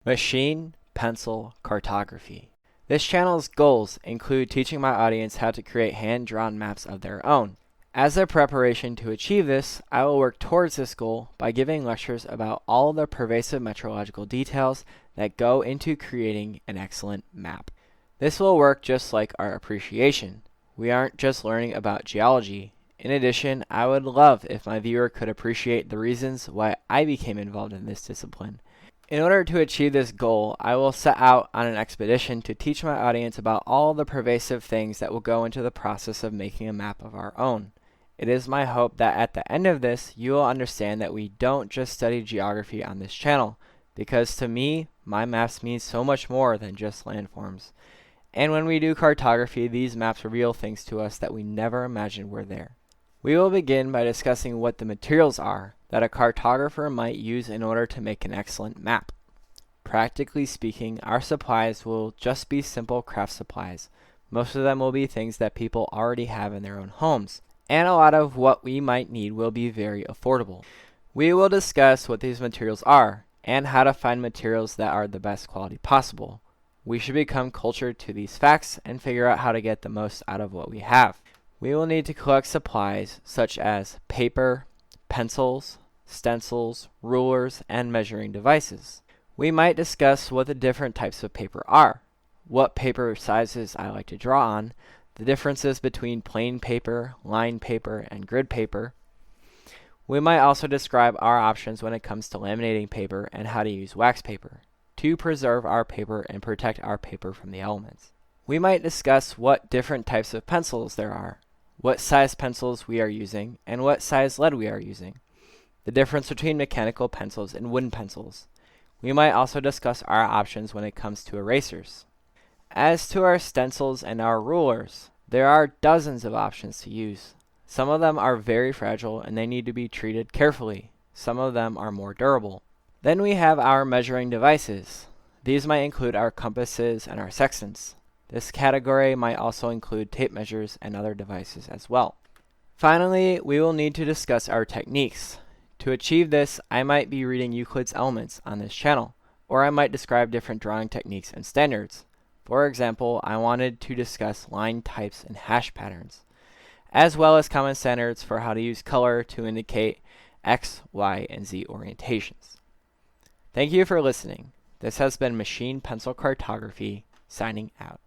Machine Pencil Cartography. This channel's goals include teaching my audience how to create hand-drawn maps of their own. As a preparation to achieve this, I will work towards this goal by giving lectures about all the pervasive metrological details that go into creating an excellent map. This will work just like our appreciation. We aren't just learning about geology. In addition, I would love if my viewer could appreciate the reasons why I became involved in this discipline. In order to achieve this goal, I will set out on an expedition to teach my audience about all the pervasive things that will go into the process of making a map of our own. It is my hope that at the end of this, you will understand that we don't just study geography on this channel, because to me, my maps mean so much more than just landforms. And when we do cartography, these maps reveal things to us that we never imagined were there. We will begin by discussing what the materials are that a cartographer might use in order to make an excellent map. Practically speaking, our supplies will just be simple craft supplies. Most of them will be things that people already have in their own homes, and a lot of what we might need will be very affordable. We will discuss what these materials are, and how to find materials that are the best quality possible. We should become cultured to these facts and figure out how to get the most out of what we have. We will need to collect supplies such as paper, pencils, stencils, rulers, and measuring devices. We might discuss what the different types of paper are, what paper sizes I like to draw on, the differences between plain paper, lined paper, and grid paper. We might also describe our options when it comes to laminating paper and how to use wax paper to preserve our paper and protect our paper from the elements. We might discuss what different types of pencils there are, what size pencils we are using, and what size lead we are using, the difference between mechanical pencils and wooden pencils. We might also discuss our options when it comes to erasers. As to our stencils and our rulers, there are dozens of options to use. Some of them are very fragile and they need to be treated carefully. Some of them are more durable. Then we have our measuring devices. These might include our compasses and our sextants. This category might also include tape measures and other devices as well. Finally, we will need to discuss our techniques. To achieve this, I might be reading Euclid's Elements on this channel, or I might describe different drawing techniques and standards. For example, I wanted to discuss line types and hash patterns, as well as common standards for how to use color to indicate X, Y, and Z orientations. Thank you for listening. This has been Machine Pencil Cartography, signing out.